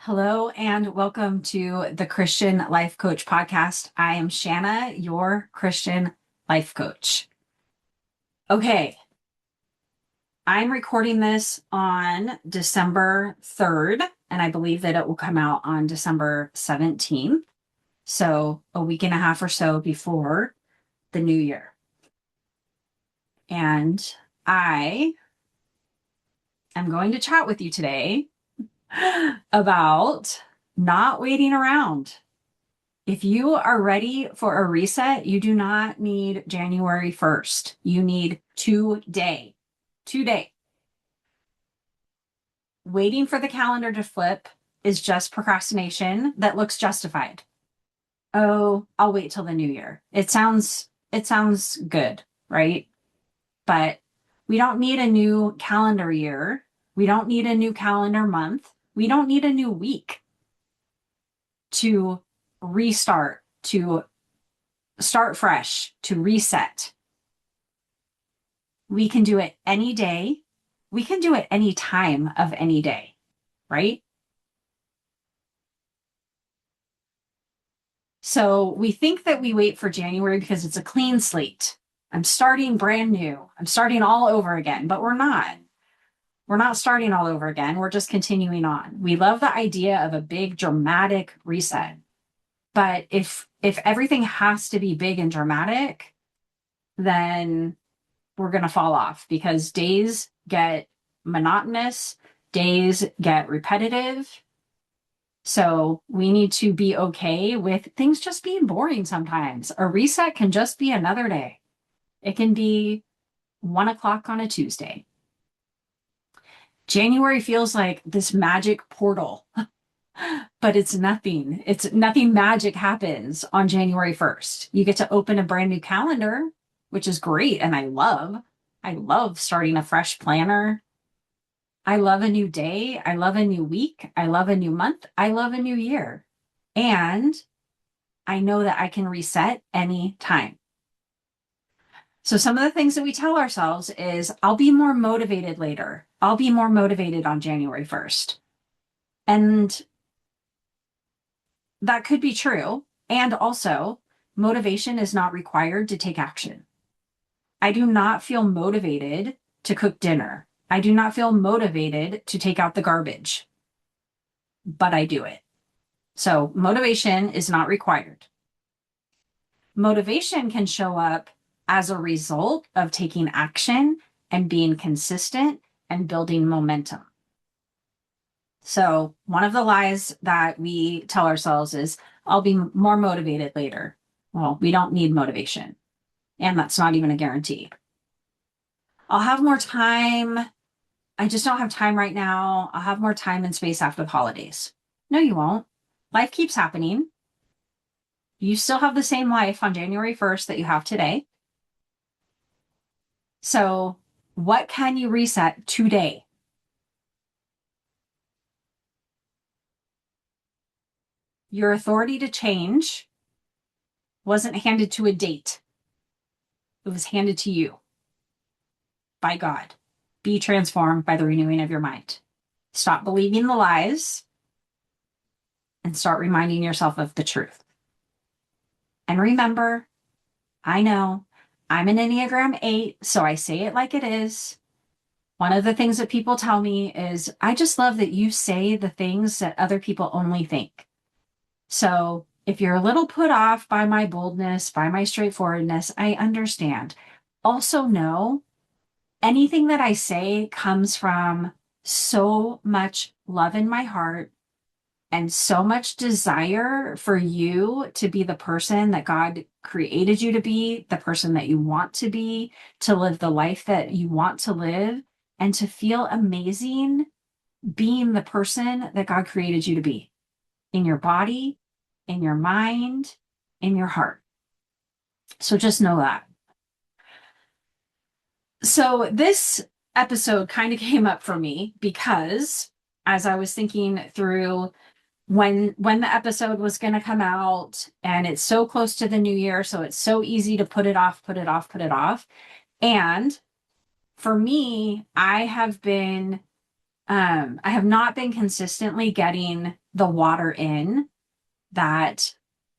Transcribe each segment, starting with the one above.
Hello and welcome to the Christian Life Coach podcast. I am Shanna, your Christian life coach. Okay, I'm recording this on December 3rd, and I believe that it will come out on December 17th. So a week and a half or so before the new year. And I am going to chat with you today about not waiting around. If you are ready for a reset, you do not need January 1st. You need today. Today. Waiting for the calendar to flip is just procrastination that looks justified. Oh, I'll wait till the new year. It sounds good, right? But we don't need a new calendar year. We don't need a new calendar month. We don't need a new week to restart, to start fresh, to reset. We can do it any day. We can do it any time of any day, right? So we think that we wait for January because it's a clean slate. I'm starting brand new. I'm starting all over again, but we're not. We're not starting all over again. We're just continuing on. We love the idea of a big dramatic reset. But if everything has to be big and dramatic, then we're going to fall off because days get monotonous, days get repetitive. So we need to be okay with things just being boring sometimes. A reset can just be another day. It can be 1 o'clock on a Tuesday. January feels like this magic portal, but it's nothing. It's nothing magic happens on January 1st. You get to open a brand new calendar, which is great. And I love starting a fresh planner. I love a new day. I love a new week. I love a new month. I love a new year. And I know that I can reset any time. So some of the things that we tell ourselves is, I'll be more motivated later. I'll be more motivated on January 1st. And that could be true. And also, motivation is not required to take action. I do not feel motivated to cook dinner. I do not feel motivated to take out the garbage, but I do it. So motivation is not required. Motivation can show up as a result of taking action and being consistent and building momentum. So one of the lies that we tell ourselves is, I'll be more motivated later. Well, we don't need motivation. And that's not even a guarantee. I'll have more time. I just don't have time right now. I'll have more time and space after the holidays. No, you won't. Life keeps happening. You still have the same life on January 1st that you have today. So what can you reset today? Your authority to change wasn't handed to a date. It was handed to you by God. Be transformed by the renewing of your mind. Stop believing the lies and start reminding yourself of the truth. And remember, I know I'm an Enneagram 8, so I say it like it is. One of the things that people tell me is, I just love that you say the things that other people only think. So if you're a little put off by my boldness, by my straightforwardness, I understand. Also know, anything that I say comes from so much love in my heart and so much desire for you to be the person that God created you to be, the person that you want to be, to live the life that you want to live, and to feel amazing being the person that God created you to be in your body, in your mind, in your heart. So just know that. So this episode kind of came up for me because as I was thinking through when the episode was going to come out, and it's so close to the new year, so it's so easy to put it off, put it off, put it off. And for me, I have not been consistently getting the water in that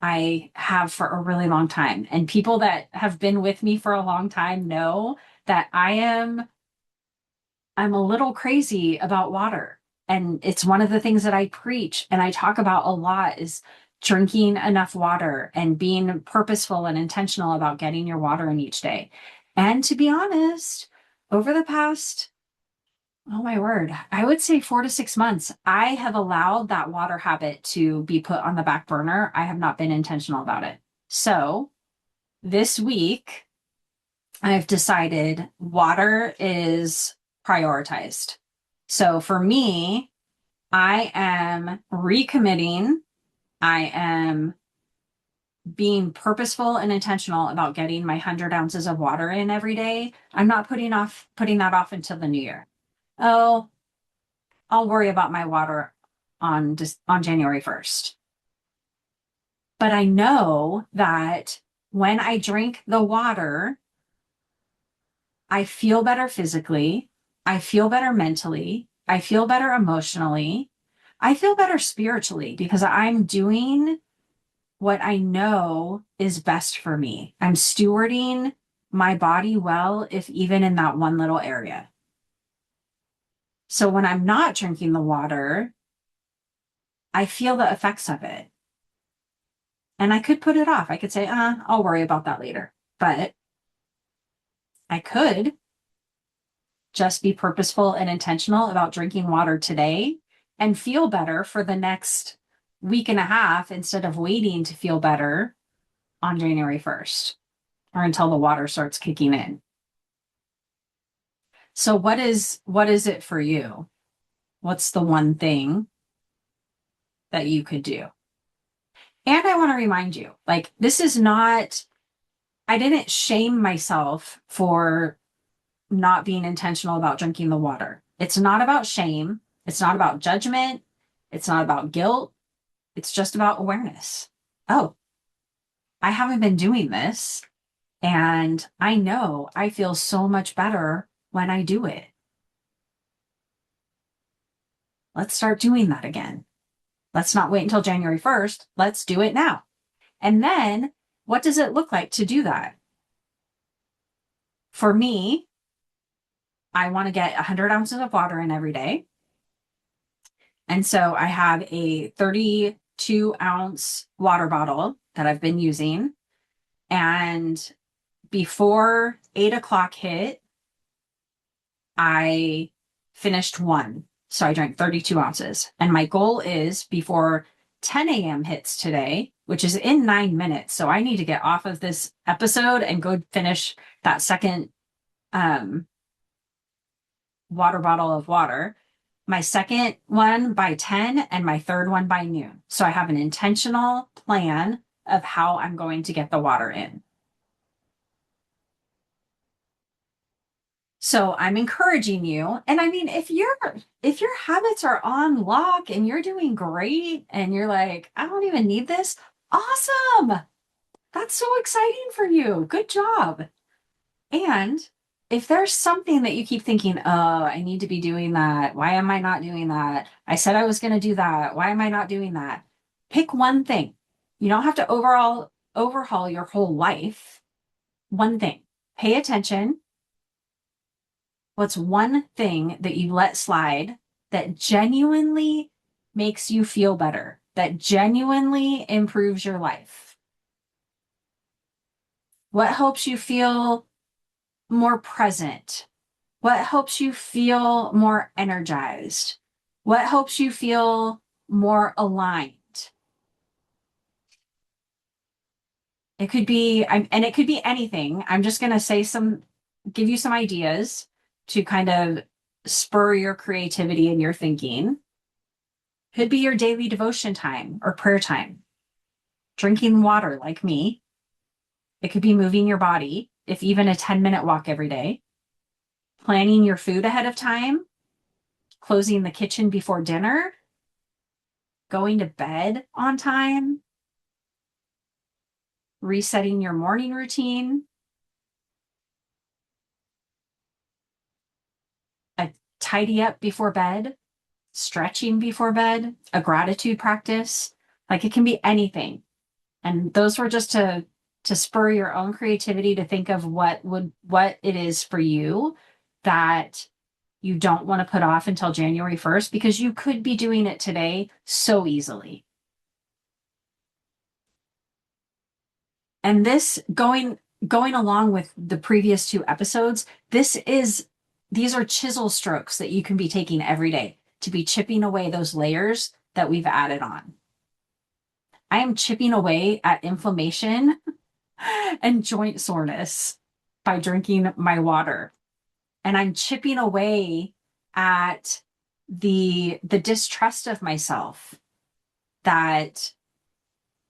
I have for a really long time. And people that have been with me for a long time know that I'm a little crazy about water. And it's one of the things that I preach and I talk about a lot is drinking enough water and being purposeful and intentional about getting your water in each day. And to be honest, over the past, oh my word, I would say 4 to 6 months, I have allowed that water habit to be put on the back burner. I have not been intentional about it. So this week, I've decided water is prioritized. So for me, I am recommitting. I am being purposeful and intentional about getting my 100 ounces of water in every day. I'm not putting that off until the new year. Oh, I'll worry about my water on January 1st. But I know that when I drink the water, I feel better physically. I feel better mentally. I feel better emotionally. I feel better spiritually because I'm doing what I know is best for me. I'm stewarding my body well, if even in that one little area. So when I'm not drinking the water, I feel the effects of it. And I could put it off. I could say, I'll worry about that later. But I could just be purposeful and intentional about drinking water today and feel better for the next week and a half instead of waiting to feel better on January 1st or until the water starts kicking in. So what is it for you? What's the one thing that you could do? And I want to remind you, like, this is not, I didn't shame myself for not being intentional about drinking the water. It's not about shame. It's not about judgment. It's not about guilt. It's just about awareness. Oh, I haven't been doing this. And I know I feel so much better when I do it. Let's start doing that again. Let's not wait until January 1st. Let's do it now. And then what does it look like to do that? For me, I want to get 100 ounces of water in every day. And so I have a 32-ounce water bottle that I've been using. And before 8 o'clock hit, I finished one. So I drank 32 ounces. And my goal is before 10 a.m. hits today, which is in 9 minutes. So I need to get off of this episode and go finish that second water bottle of water. My second one by 10 and my third one by noon. So I have an intentional plan of how I'm going to get the water in. So I'm encouraging you. And I mean, if your habits are on lock and you're doing great and you're like, I don't even need this, awesome. That's so exciting for you. Good job. And if there's something that you keep thinking, oh, I need to be doing that. Why am I not doing that? I said I was going to do that. Why am I not doing that? Pick one thing. You don't have to overhaul your whole life. One thing. Pay attention. What's one thing that you let slide that genuinely makes you feel better, that genuinely improves your life? What helps you feel more present? What helps you feel more energized? What helps you feel more aligned? It could be, and it could be anything. I'm just going to give you some ideas to kind of spur your creativity and your thinking. Could be your daily devotion time or prayer time, drinking water like me. It could be moving your body, if even a 10-minute walk every day, planning your food ahead of time, closing the kitchen before dinner, going to bed on time, resetting your morning routine, a tidy up before bed. stretching before bed, a gratitude practice. Like it can be anything. And those were just to spur your own creativity to think of what it is for you that you don't want to put off until January 1st, because you could be doing it today so easily. And this going along with the previous two episodes, these are chisel strokes that you can be taking every day to be chipping away those layers that we've added on. I am chipping away at inflammation and joint soreness by drinking my water. And I'm chipping away at the distrust of myself that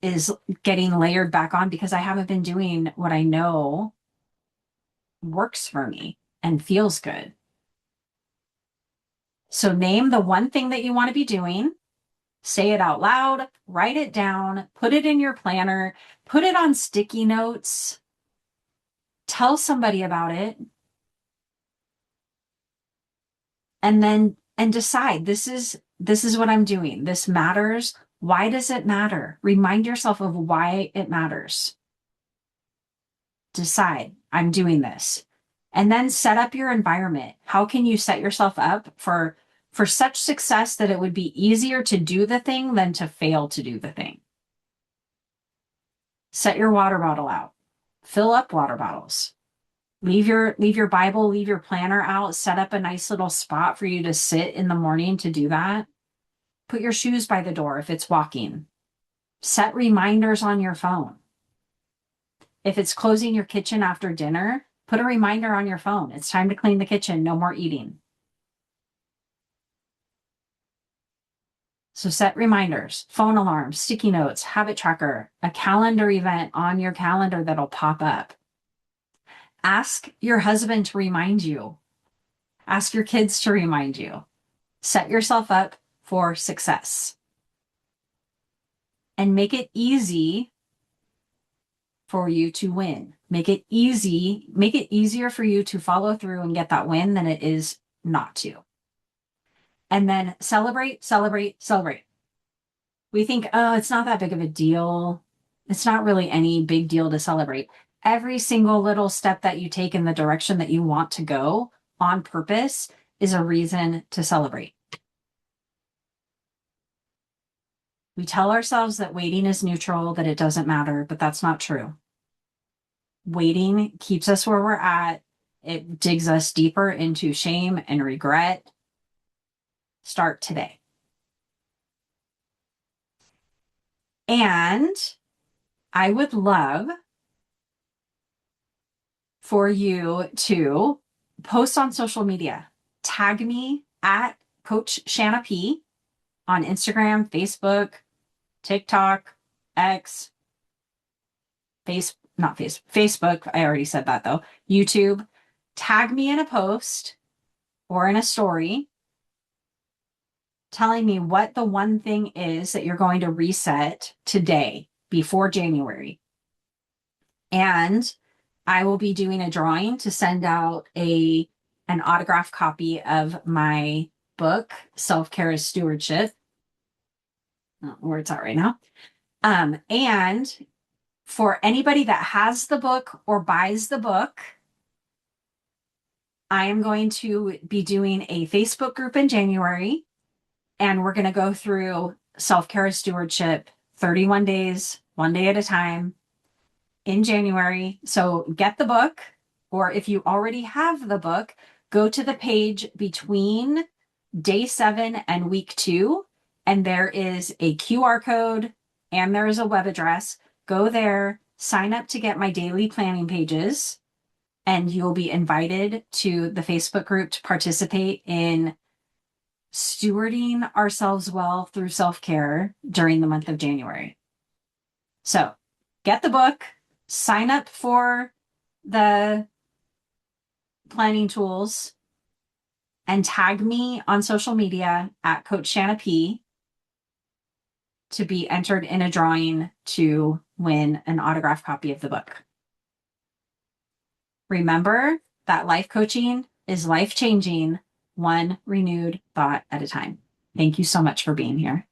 is getting layered back on because I haven't been doing what I know works for me and feels good. So name the one thing that you want to be doing, say it out loud, write it down, put it in your planner, put it on sticky notes, tell somebody about it, and decide this is what I'm doing. This matters. Why does it matter? Remind yourself of why it matters. Decide, I'm doing this. And then set up your environment. How can you set yourself up for such success that it would be easier to do the thing than to fail to do the thing? Set your water bottle out. Fill up water bottles. Leave your Bible, leave your planner out, set up a nice little spot for you to sit in the morning to do that. Put your shoes by the door if it's walking. Set reminders on your phone. If it's closing your kitchen after dinner, put a reminder on your phone. It's time to clean the kitchen, no more eating. So set reminders, phone alarms, sticky notes, habit tracker, a calendar event on your calendar that'll pop up. Ask your husband to remind you. Ask your kids to remind you. Set yourself up for success. And make it easy for you to win. Make it easier for you to follow through and get that win than it is not to. And then celebrate, celebrate, celebrate. We think, oh, it's not that big of a deal. It's not really any big deal to celebrate. Every single little step that you take in the direction that you want to go on purpose is a reason to celebrate. We tell ourselves that waiting is neutral, that it doesn't matter, but that's not true. Waiting keeps us where we're at. It digs us deeper into shame and regret. Start today. And I would love for you to post on social media. Tag me at Coach Shanna P on Instagram, Facebook, TikTok, X, Facebook. I already said that though. YouTube. Tag me in a post or in a story telling me what the one thing is that you're going to reset today before January. And I will be doing a drawing to send out an autographed copy of my book, Self-Care is Stewardship. Where it's at right now. And for anybody that has the book or buys the book, I am going to be doing a Facebook group in January, and we're going to go through Self-Care is Stewardship, 31 days, one day at a time in January. So get the book, or if you already have the book, go to the page between day 7 and week 2, and there is a QR code and there is a web address. Go there, sign up to get my daily planning pages, and you'll be invited to the Facebook group to participate in stewarding ourselves well through self-care during the month of January. So get the book, sign up for the planning tools, and tag me on social media at Coach Shanna P to be entered in a drawing to win an autographed copy of the book. Remember that life coaching is life-changing, one renewed thought at a time. Thank you so much for being here.